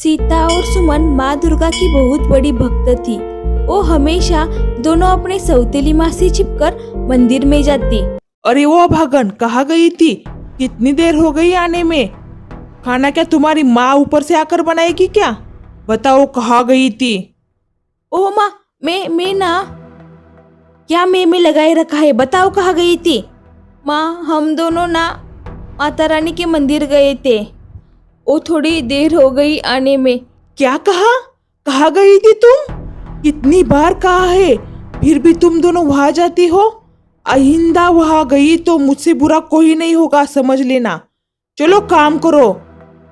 सीता और सुमन माँ दुर्गा की बहुत बड़ी भक्त थी। वो हमेशा दोनों अपने सौतेली माँ से छिपकर मंदिर में जाती। अरे वो भागन कहाँ गई थी? कितनी देर हो गई आने में? खाना क्या तुम्हारी माँ ऊपर से आकर बनाएगी क्या? बताओ कहाँ गई थी? ओ माँ, मैं ना, क्या मैं लगाए रखा है, बताओ कहाँ गई थी? माँ, हम दोनों ना माता रानी के मंदिर गए थे। वो थोड़ी देर हो गई आने में। क्या कहा? कहाँ गई थी तुम? कितनी बार कहा है, फिर भी तुम दोनों वहां जाती हो। आइंदा वहां गई तो मुझसे बुरा कोई नहीं होगा, समझ लेना। चलो काम करो।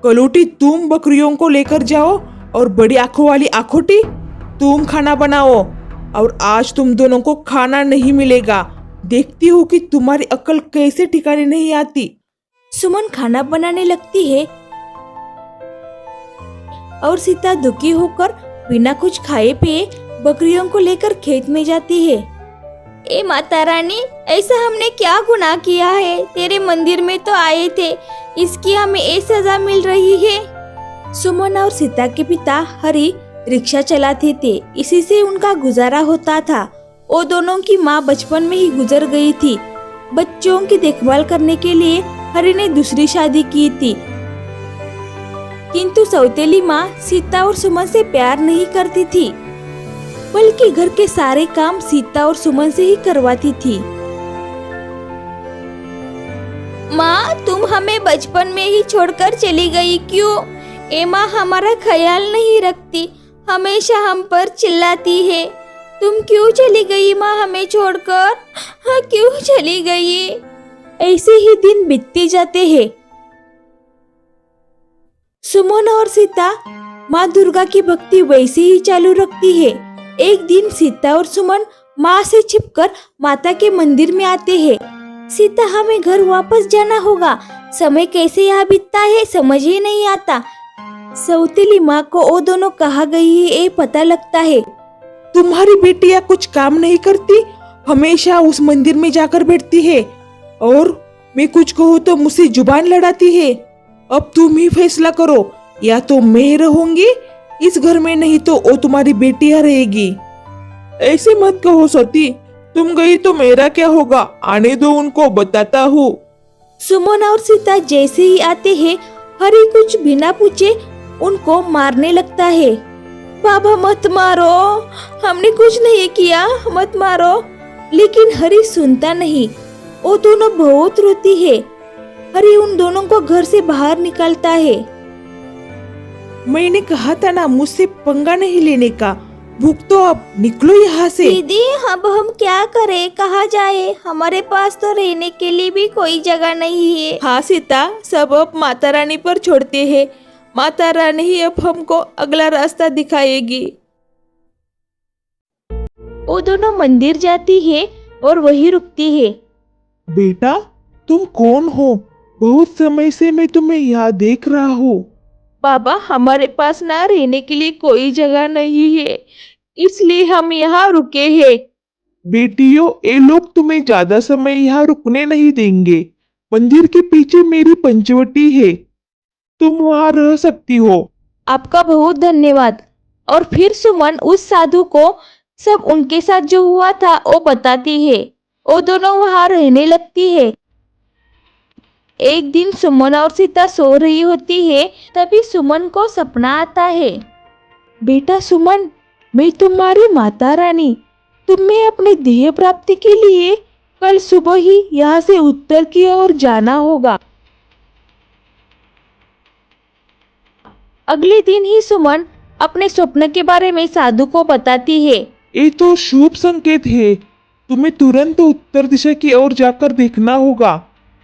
कलूटी तुम बकरियों को लेकर जाओ और बड़ी आंखों वाली आखोटी तुम खाना बनाओ। और आज तुम दोनों को खाना नहीं मिलेगा। देखती हूँ कि तुम्हारी अक्ल कैसे ठिकाने नहीं आती। सुमन खाना बनाने लगती है और सीता दुखी होकर बिना कुछ खाए पिए बकरियों को लेकर खेत में जाती है। ए माता रानी, ऐसा हमने क्या गुनाह किया है? तेरे मंदिर में तो आए थे, इसकी हमें ये सजा मिल रही है। सुमन और सीता के पिता हरि रिक्शा चलाते थे, इसी से उनका गुजारा होता था। वो दोनों की माँ बचपन में ही गुजर गई थी। बच्चों की देखभाल करने के लिए हरि ने दूसरी शादी की थी, किंतु सौतेली माँ सीता और सुमन से प्यार नहीं करती थी, बल्कि घर के सारे काम सीता और सुमन से ही करवाती थी। माँ, तुम हमें बचपन में ही छोड़कर चली गई क्यों? ए माँ हमारा ख्याल नहीं रखती, हमेशा हम पर चिल्लाती है। तुम क्यों चली गई माँ हमें छोड़कर? हाँ, क्यों चली गई? ऐसे ही दिन बीतते जाते हैं। सुमन और सीता माँ दुर्गा की भक्ति वैसे ही चालू रखती है। एक दिन सीता और सुमन माँ से छिपकर माता के मंदिर में आते हैं। सीता, हमें घर वापस जाना होगा, समय कैसे यहाँ बीतता है समझ ही नहीं आता। सौतेली माँ को वो दोनों कहाँ गई है ये पता लगता है। तुम्हारी बेटियां कुछ काम नहीं करती, हमेशा उस मंदिर में जाकर बैठती है और मैं कुछ कहूँ तो मुझसे जुबान लड़ाती है। अब तुम ही फैसला करो, या तो मैं रहूंगी इस घर में, नहीं तो वो तुम्हारी बेटियां रहेगी। ऐसे मत कहो सती, तुम गई तो मेरा क्या होगा? आने दो उनको, बताता हूँ। सुमन और सीता जैसे ही आते हैं, हरि कुछ बिना पूछे उनको मारने लगता है। बाबा मत मारो, हमने कुछ नहीं किया, मत मारो। लेकिन हरि सुनता नहीं, वो दोनों बहुत रोती है। हरि उन दोनों को घर से बाहर निकालता है। मैंने कहा था ना मुझसे पंगा नहीं लेने का। भूख तो अब निकलो यहाँ से। दीदी, अब हम क्या करें, कहाँ जाए? हमारे पास तो रहने के लिए भी कोई जगह नहीं है। हाँ सीता, सब अब माता रानी पर छोड़ते हैं। माता रानी ही अब हमको अगला रास्ता दिखाएगी। वो दोनों मंदिर जाती है और वहीं रुकती है। बेटा, तुम कौन हो? बहुत समय से मैं तुम्हें यहाँ देख रहा हूँ। बाबा, हमारे पास ना रहने के लिए कोई जगह नहीं है, इसलिए हम यहाँ रुके हैं। बेटियों, ये लोग तुम्हें ज्यादा समय यहाँ रुकने नहीं देंगे। मंदिर के पीछे मेरी पंचवटी है, तुम वहाँ रह सकती हो। आपका बहुत धन्यवाद। और फिर सुमन उस साधु को सब उनके साथ जो हुआ था वो बताती है। वो दोनों वहाँ रहने लगती है। एक दिन सुमन और सीता सो रही होती है, तभी सुमन को सपना आता है। बेटा सुमन, मैं तुम्हारी माता रानी, तुम्हें अपनी देह प्राप्ति के लिए कल सुबह ही यहाँ से उत्तर की ओर जाना होगा। अगले दिन ही सुमन अपने स्वप्न के बारे में साधु को बताती है। ये तो शुभ संकेत है, तुम्हें तुरंत उत्तर दिशा की ओर जाकर देखना होगा।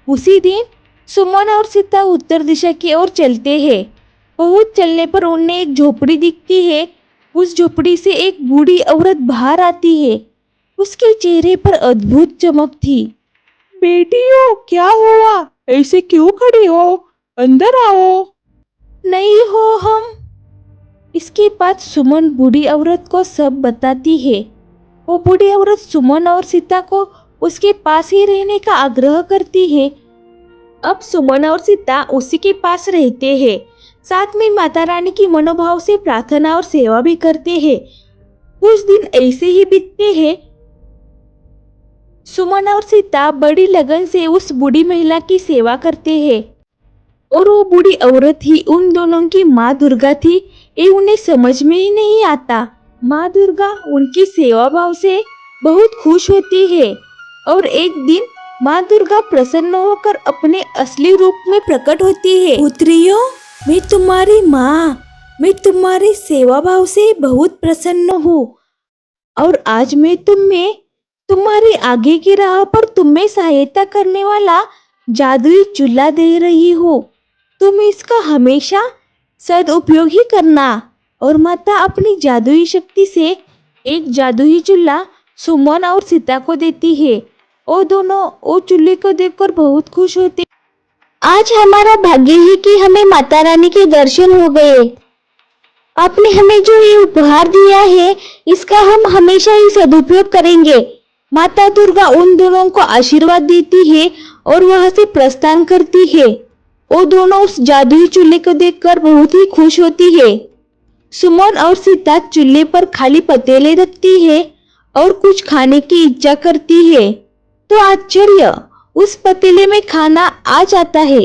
उसी दिन सुमन और सीता उत्तर दिशा की ओर चलते हैं। बहुत चलने पर उन्हें एक झोपड़ी दिखती है। उस झोपड़ी से एक बूढ़ी औरत बाहर आती है। उसके चेहरे पर अद्भुत चमक थी। बेटियों, क्या हुआ? ऐसे क्यों खड़ी हो? अंदर आओ। नहीं हो हम। इसके बाद सुमन बूढ़ी औरत को सब बताती है। वो बूढ़ी औरत सुमन और सीता को उसके पास ही रहने का आग्रह करती है। अब सुमन और सीता उसी के पास रहते हैं। साथ में माता रानी की मनोभाव से प्रार्थना और सेवा भी करते हैं। कुछ दिन ऐसे ही बीतते हैं। सुमन और सीता बड़ी लगन से उस बूढ़ी महिला की सेवा करते हैं और वो बूढ़ी औरत ही उन दोनों की माँ दुर्गा थी। ये उन्हें समझ में ही नहीं आता। माँ दुर्गा उनकी सेवा भाव से बहुत खुश होती है और एक दिन माँ दुर्गा प्रसन्न होकर अपने असली रूप में प्रकट होती है। पुत्रियों, मैं तुम्हारी माँ, मैं तुम्हारी सेवा भाव से बहुत प्रसन्न हूँ और आज मैं तुम्हें तुम्हारे आगे की राह पर तुम्हें सहायता करने वाला जादुई चूल्हा दे रही हूँ। तुम इसका हमेशा सदुपयोग ही करना। और माता अपनी जादुई शक्ति से एक जादुई चूल्हा सुमन और सीता को देती है। वो दोनों वो चूल्हे को देखकर बहुत खुश होते। आज हमारा भाग्य है कि हमें माता रानी के दर्शन हो गए। आपने हमें जो ये उपहार दिया है, इसका हम हमेशा ही सदुपयोग करेंगे। माता दुर्गा उन दोनों को आशीर्वाद देती है और वहां से प्रस्थान करती है। वो दोनों उस जादुई चूल्हे को देखकर बहुत ही खुश होती है। सुमन और सीता चूल्हे पर खाली पतीले रखती है और कुछ खाने की इच्छा करती है तो आश्चर्य, उस पतीले में खाना आ जाता है।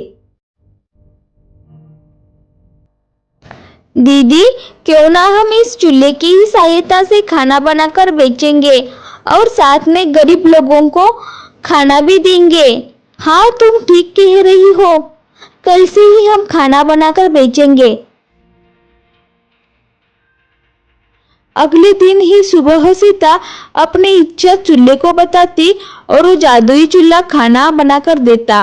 दीदी, क्यों ना हम इस चूल्हे की ही सहायता से खाना बनाकर बेचेंगे और साथ में गरीब लोगों को खाना भी देंगे। हाँ, तुम ठीक कह रही हो, कल से ही हम खाना बनाकर बेचेंगे। अगले दिन ही सुबह सीता अपनी इच्छा चूल्हे को बताती और वो जादुई चूल्हा खाना बनाकर देता।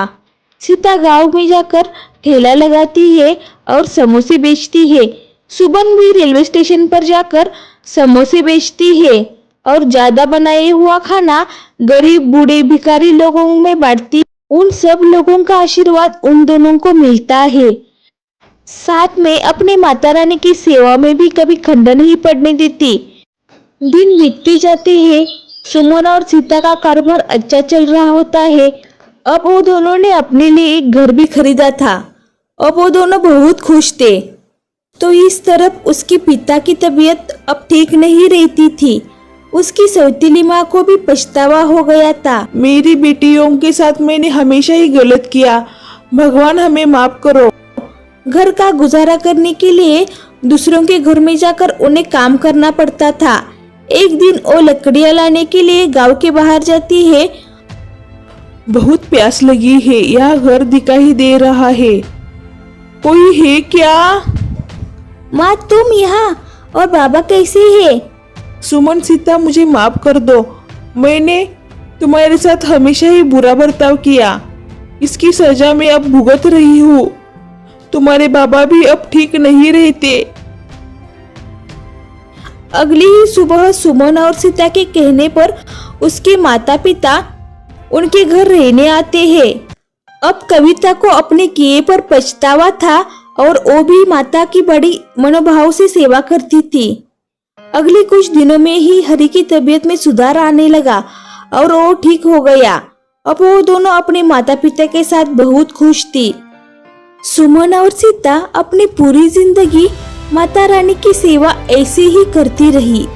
सीता गांव में जाकर ठेला लगाती है और समोसे बेचती है। सुमन भी रेलवे स्टेशन पर जाकर समोसे बेचती है और ज्यादा बनाया हुआ खाना गरीब बूढ़े भिखारी लोगों में बांटती। उन सब लोगों का आशीर्वाद उन दोनों को मिलता है। साथ में अपनी माता रानी की सेवा में भी कभी खंडन नहीं पड़ने देती। दिन बीतते जाते हैं। सुमन और सीता का कारोबार अच्छा चल रहा होता है। अब वो दोनों ने अपने लिए एक घर भी खरीदा था। अब वो दोनों बहुत खुश थे। तो इस तरफ उसके पिता की तबीयत अब ठीक नहीं रहती थी। उसकी सौतीली माँ को भी पछतावा हो गया था। मेरी बेटियों के साथ मैंने हमेशा ही गलत किया, भगवान हमें माफ करो। घर का गुजारा करने के लिए दूसरों के घर में जाकर उन्हें काम करना पड़ता था। एक दिन वो लकड़ियां लाने के लिए गांव के बाहर जाती है। बहुत प्यास लगी है, यह घर दिखाई दे रहा है, कोई है क्या? माँ, तुम यहाँ? और बाबा कैसे है? सुमन, सीता, मुझे माफ कर दो। मैंने तुम्हारे साथ हमेशा ही बुरा बर्ताव किया, इसकी सजा मैं अब भुगत रही हूँ। तुम्हारे बाबा भी अब ठीक नहीं रहते। अगली ही सुबह सुमन और सीता के कहने पर उसके माता पिता उनके घर रहने आते हैं। अब कविता को अपने किए पर पछतावा था और वो भी माता की बड़ी मनोभाव से सेवा करती थी। अगले कुछ दिनों में ही हरि की तबीयत में सुधार आने लगा और वो ठीक हो गया। अब वो दोनों अपने माता पिता के साथ बहुत खुश थी। सुमन और सीता अपनी पूरी जिंदगी माता रानी की सेवा ऐसे ही करती रही।